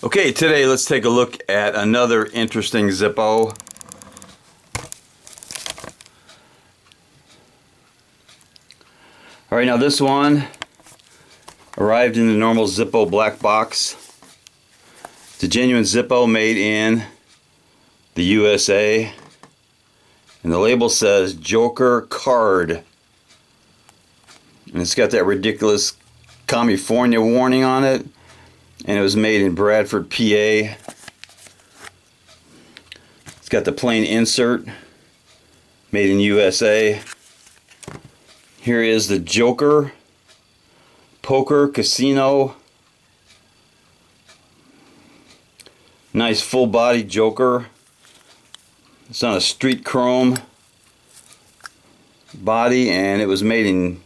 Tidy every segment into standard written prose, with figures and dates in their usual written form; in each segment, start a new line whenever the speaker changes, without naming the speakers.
Okay, today let's take a look at another interesting Zippo. Alright, now this one arrived in the normal Zippo black box. It's a genuine Zippo made in the USA. And the label says Joker Card. And it's got that ridiculous California warning on it. And it was made in Bradford, PA. It's got the plain insert, made in USA. Here is the Joker Poker Casino. Nice full body Joker. It's on a street chrome body, and it was made in,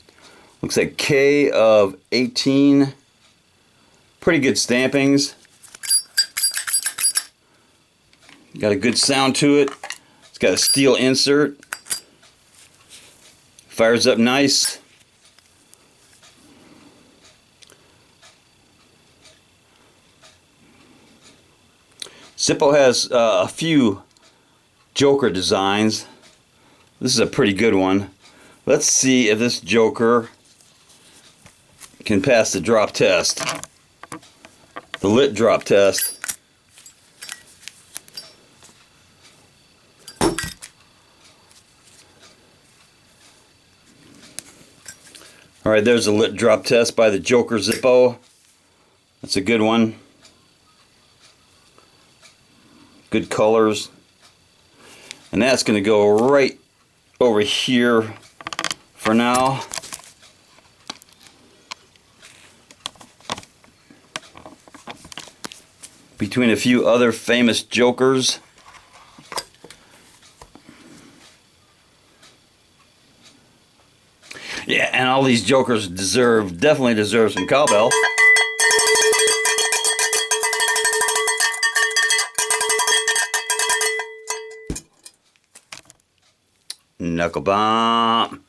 looks like K of 18. Pretty good stampings. Got a good sound to it. It's got a steel insert. Fires up nice. Zippo has a few Joker designs. This is a pretty good one. Let's see if this Joker can pass the drop test. The lit drop test. Alright, there's a lit drop test by the Joker Zippo. That's a good one. Good colors. And that's going to go right over here for now. Between a few other famous Jokers. Yeah, and all these Jokers definitely deserve some cowbell. Knuckle bomb.